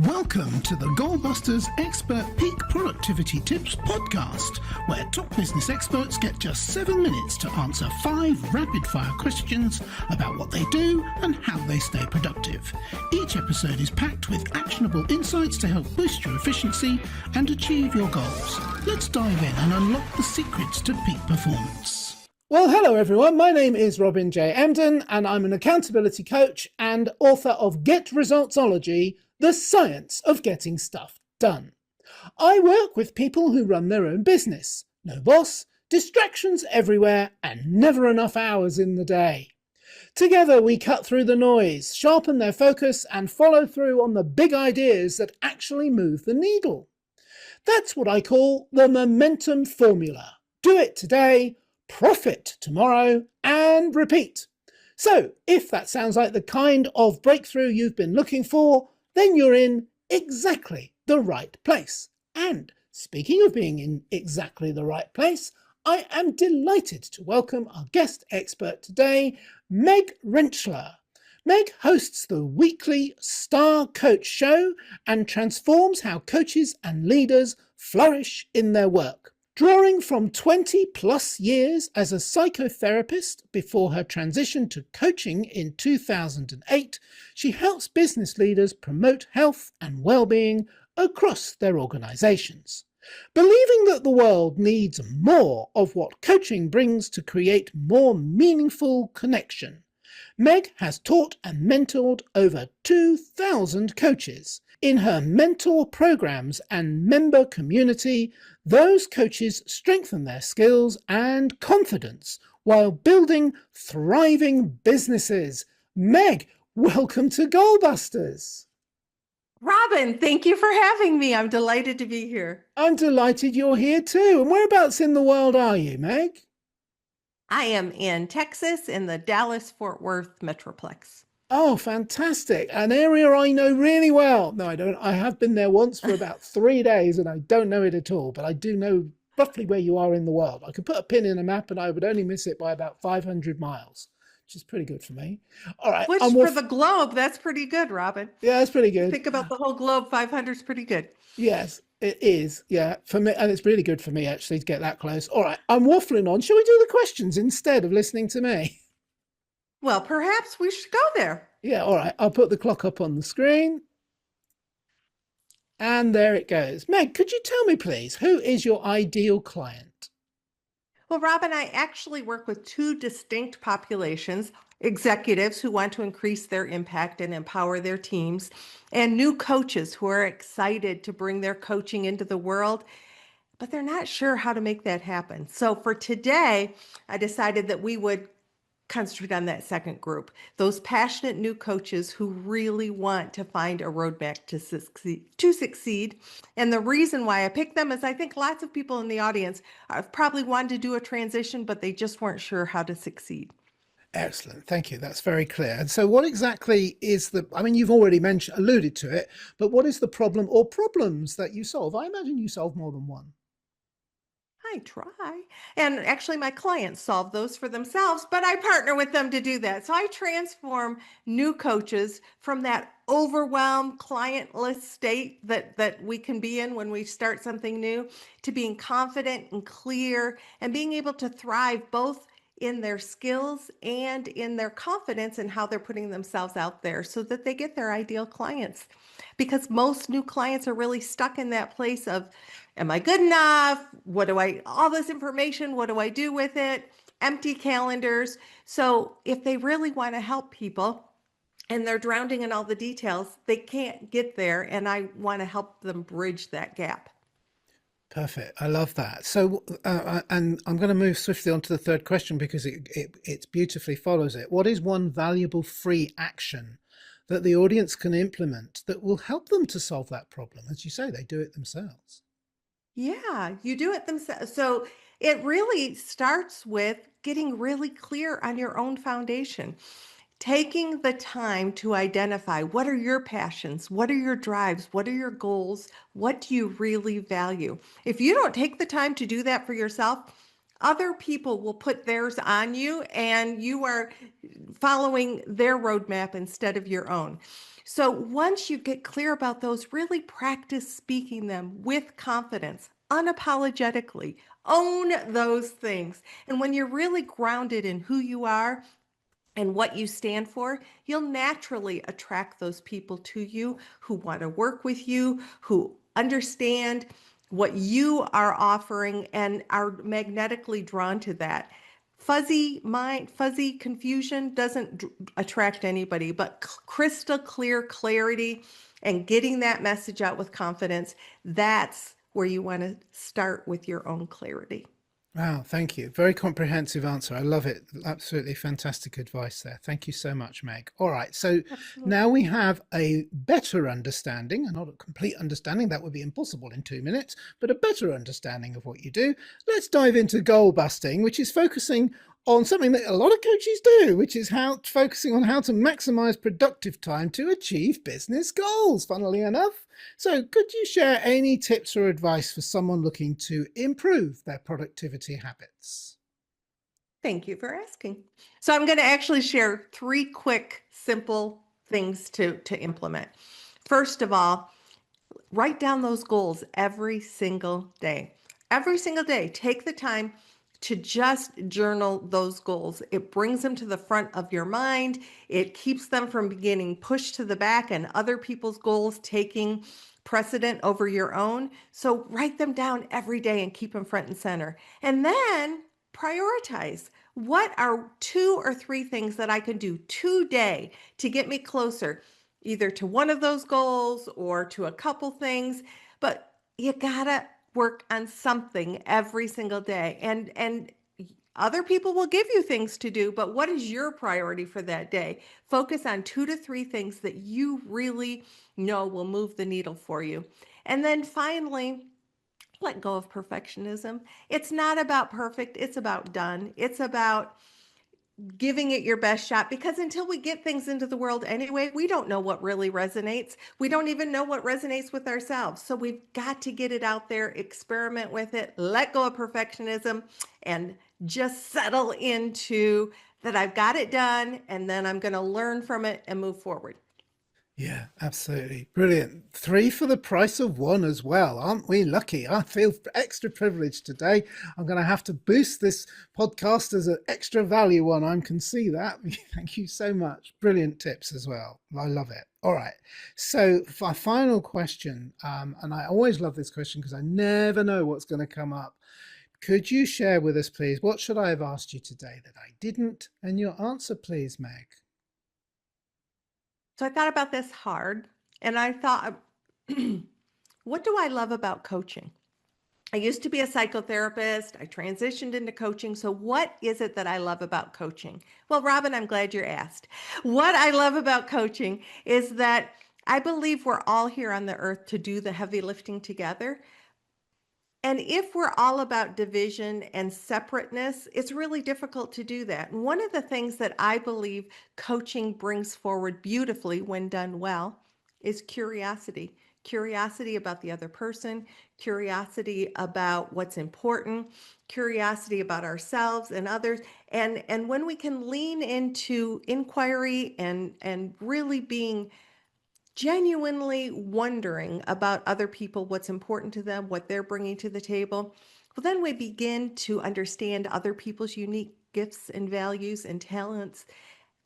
Welcome to the Goalbusters Expert Peak Productivity Tips podcast, where top business experts get just 7 minutes to answer 5 rapid-fire questions about what they do and how they stay productive. Each episode is packed with actionable insights to help boost your efficiency and achieve your goals. Let's dive in and unlock the secrets to peak performance. Well, hello everyone. My name is Robin J. Emden, and I'm an accountability coach and author of Get Resultsology, The Science of Getting Stuff Done. I work with people who run their own business. No boss, distractions everywhere, and never enough hours in the day. Together we cut through the noise, sharpen their focus, and follow through on the big ideas that actually move the needle. That's what I call the momentum formula. Do it today, profit tomorrow, and repeat. So, if that sounds like the kind of breakthrough you've been looking for, then you're in exactly the right place. And speaking of being in exactly the right place, I am delighted to welcome our guest expert today, Meg Rentschler. Meg hosts the weekly Star Coach Show and transforms how coaches and leaders flourish in their work. Drawing from 20 plus years as a psychotherapist before her transition to coaching in 2008, she helps business leaders promote health and well-being across their organizations. Believing that the world needs more of what coaching brings to create more meaningful connection, Meg has taught and mentored over 2,000 coaches. In her mentor programs and member community, those coaches strengthen their skills and confidence while building thriving businesses. Meg, welcome to Goalbusters. Robin, thank you for having me. I'm delighted to be here. I'm delighted you're here too. And whereabouts in the world are you, Meg? I am in Texas in the Dallas-Fort Worth Metroplex. Oh, fantastic. An area I know really well. No, I don't. I have been there once for about 3 days and I don't know it at all, but I do know roughly where you are in the world. I could put a pin in a map and I would only miss it by about 500 miles, which is pretty good for me. All right. Which for the globe, that's pretty good, Robin. Yeah, that's pretty good. Think about the whole globe, 500 is pretty good. Yes, it is. Yeah, for me. And it's really good for me actually to get that close. All right. I'm waffling on. Shall we do the questions instead of listening to me? Well, perhaps we should go there. Yeah, all right. I'll put the clock up on the screen. And there it goes. Meg, could you tell me, please, who is your ideal client? Well, Robin, I actually work with 2 distinct populations: executives who want to increase their impact and empower their teams, and new coaches who are excited to bring their coaching into the world, but they're not sure how to make that happen. So for today, I decided that we would concentrate on that second group, those passionate new coaches who really want to find a roadmap to succeed. And the reason why I picked them is I think lots of people in the audience have probably wanted to do a transition, but they just weren't sure how to succeed. Excellent. Thank you. That's very clear. And so what exactly is you've already alluded to it, but what is the problem or problems that you solve? I imagine you solve more than one. I try. And actually, my clients solve those for themselves, but I partner with them to do that. So I transform new coaches from that overwhelmed clientless state that we can be in when we start something new to being confident and clear and being able to thrive both in their skills and in their confidence in how they're putting themselves out there so that they get their ideal clients. Because most new clients are really stuck in that place of, am I good enough? All this information, what do I do with it? Empty calendars. So if they really want to help people and they're drowning in all the details, they can't get there. And I want to help them bridge that gap. Perfect. I love that. So, and I'm going to move swiftly on to the third question because it beautifully follows it. What is one valuable free action that the audience can implement that will help them to solve that problem? As you say, they do it themselves. Yeah, you do it themselves. So it really starts with getting really clear on your own foundation. Taking the time to identify what are your passions, what are your drives, what are your goals, what do you really value? If you don't take the time to do that for yourself, other people will put theirs on you and you are following their roadmap instead of your own. So once you get clear about those, really practice speaking them with confidence, unapologetically. Own those things. And when you're really grounded in who you are and what you stand for, you'll naturally attract those people to you who want to work with you, who understand what you are offering and are magnetically drawn to that. Fuzzy mind, fuzzy confusion doesn't attract anybody, but crystal clear clarity and getting that message out with confidence, that's where you want to start with your own clarity. Wow, thank you. Very comprehensive answer. I love it. Absolutely fantastic advice there. Thank you so much, Meg. All right, so Absolutely. now we have a better understanding, and not a complete understanding, that would be impossible in 2 minutes, but a better understanding of what you do. Let's dive into goal busting, which is focusing on something that a lot of coaches do, which is focusing on how to maximize productive time to achieve business goals, funnily enough. So could you share any tips or advice for someone looking to improve their productivity habits? Thank you for asking. So I'm going to actually share 3 quick, simple things to implement. First of all, write down those goals every single day. Every single day, take the time to just journal those goals. It brings them to the front of your mind. It keeps them from getting pushed to the back and other people's goals taking precedent over your own. So write them down every day and keep them front and center. And then prioritize. What are 2 or 3 things that I can do today to get me closer, either to one of those goals or to a couple things? But you gotta work on something every single day. And other people will give you things to do, but what is your priority for that day? Focus on 2 to 3 things that you really know will move the needle for you. And then finally, let go of perfectionism. It's not about perfect, it's about done. It's about giving it your best shot, because until we get things into the world anyway, we don't know what really resonates. We don't even know what resonates with ourselves. So we've got to get it out there, experiment with it, let go of perfectionism, and just settle into that I've got it done, and then I'm going to learn from it and move forward. Yeah, absolutely. Brilliant. 3 for the price of 1 as well. Aren't we lucky? I feel extra privileged today. I'm going to have to boost this podcast as an extra value one. I can see that. Thank you so much. Brilliant tips as well. I love it. All right. So for our final question, and I always love this question because I never know what's going to come up. Could you share with us, please, what should I have asked you today that I didn't? And your answer, please, Meg. So I thought about this hard, and I thought, what do I love about coaching? I used to be a psychotherapist. I transitioned into coaching. So, what is it that I love about coaching? Well, Robin, I'm glad you're asked. What I love about coaching is that I believe we're all here on the earth to do the heavy lifting together. And if we're all about division and separateness, it's really difficult to do that. And one of the things that I believe coaching brings forward beautifully when done well is curiosity. Curiosity about the other person, curiosity about what's important, curiosity about ourselves and others. And when we can lean into inquiry and really being genuinely wondering about other people, what's important to them, what they're bringing to the table, well, then we begin to understand other people's unique gifts and values and talents.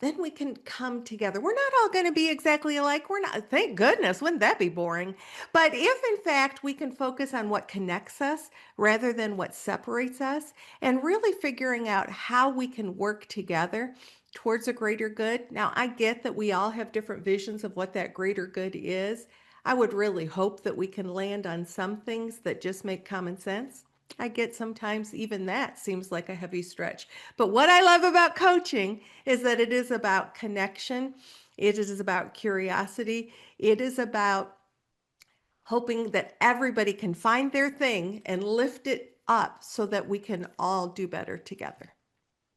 Then we can come together. We're not all going to be exactly alike. We're not, thank goodness, wouldn't that be boring? But if in fact we can focus on what connects us rather than what separates us, and really figuring out how we can work together towards a greater good. Now, I get that we all have different visions of what that greater good is. I would really hope that we can land on some things that just make common sense. I get sometimes even that seems like a heavy stretch. But what I love about coaching is that it is about connection, it is about curiosity, it is about hoping that everybody can find their thing and lift it up so that we can all do better together.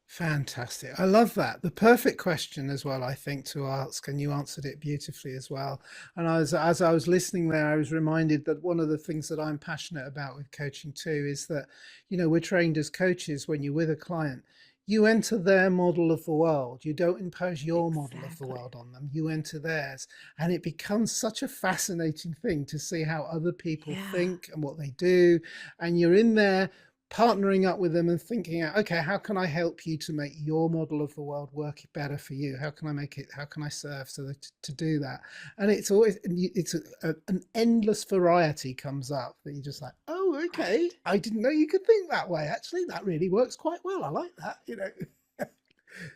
Fantastic. I love that. The perfect question as well, I think, to ask, and you answered it beautifully as well. And as I was listening there, I was reminded that one of the things that I'm passionate about with coaching too is that, we're trained as coaches when you're with a client. You enter their model of the world. You don't impose your model of the Exactly. world on them. You enter theirs. And it becomes such a fascinating thing to see how other people Yeah. think and what they do. And you're in there partnering up with them and thinking, okay, how can I help you to make your model of the world work better for you? How can I make it, how can I serve so that to do that? And it's always, an endless variety comes up that you're just like, oh, okay, Right. I didn't know you could think that way. Actually, that really works quite well. I like that, you know.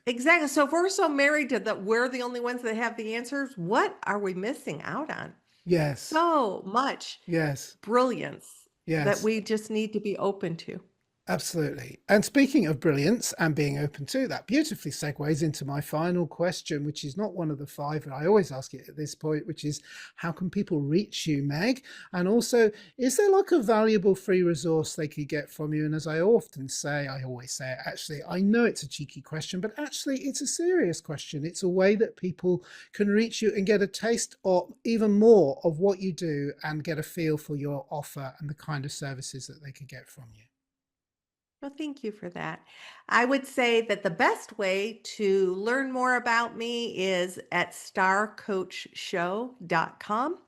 Exactly. So if we're so married to that we're the only ones that have the answers, what are we missing out on? Yes, So much yes, brilliance that yes. we just need to be open to. Absolutely. And speaking of brilliance and being open to that, beautifully segues into my final question, which is not one of the five, but I always ask it at this point, which is how can people reach you, Meg? And also, is there like a valuable free resource they could get from you? And as I always say it, actually, I know it's a cheeky question, but actually it's a serious question. It's a way that people can reach you and get a taste or even more of what you do and get a feel for your offer and the kind of services that they could get from you. Well, thank you for that. I would say that the best way to learn more about me is at starcoachshow.com.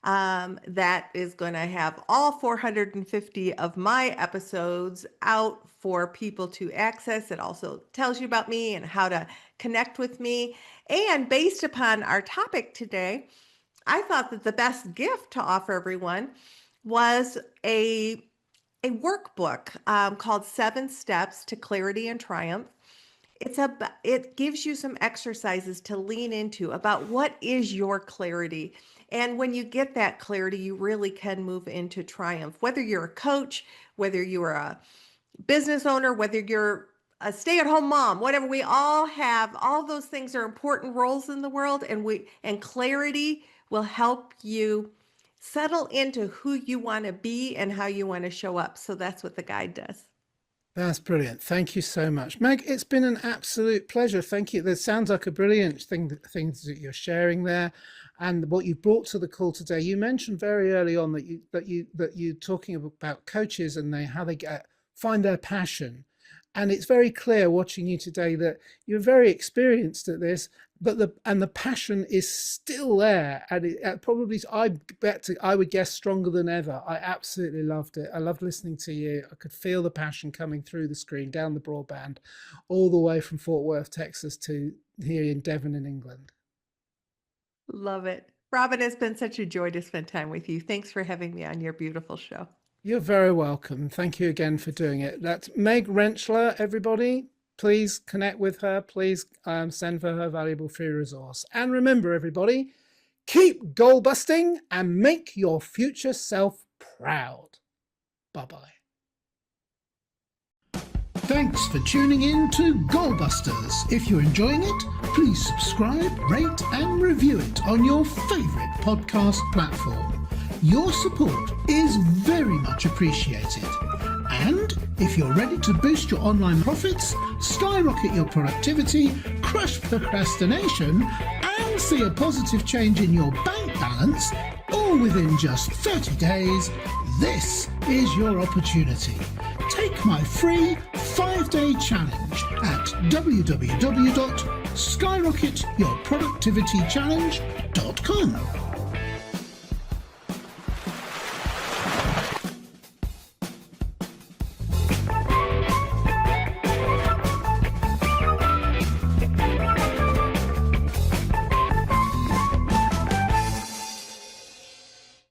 That is going to have all 450 of my episodes out for people to access. It also tells you about me and how to connect with me. And based upon our topic today, I thought that the best gift to offer everyone was a workbook called 7 Steps to Clarity and Triumph. It gives you some exercises to lean into about what is your clarity. And when you get that clarity, you really can move into triumph. Whether you're a coach, whether you're a business owner, whether you're a stay-at-home mom, whatever, we all have, all those things are important roles in the world, and clarity will help you settle into who you want to be and how you want to show up. So that's what the guide does. That's brilliant. Thank you so much, Meg. It's been an absolute pleasure. Thank you. That sounds like a brilliant things that you're sharing there, and what you brought to the call today. You mentioned very early on that you talking about coaches and how they find their passion, and it's very clear watching you today that you're very experienced at this, but the passion is still there, and it probably, I would guess, stronger than ever. I absolutely loved it. I loved listening to you. I could feel the passion coming through the screen, down the broadband, all the way from Fort Worth, Texas to here in Devon in England. Love it. Robin, it's been such a joy to spend time with you. Thanks for having me on your beautiful show. You're very welcome. Thank you again for doing it. That's Meg Rentschler, everybody. Please connect with her. Please send for her valuable free resource. And remember, everybody, keep goal busting and make your future self proud. Bye-bye. Thanks for tuning in to Goalbusters. If you're enjoying it, please subscribe, rate and review it on your favourite podcast platform. Your support is very much appreciated. And if you're ready to boost your online profits, skyrocket your productivity, crush procrastination, and see a positive change in your bank balance, all within just 30 days, this is your opportunity. Take my free 5-day challenge at www.skyrocketyourproductivitychallenge.com.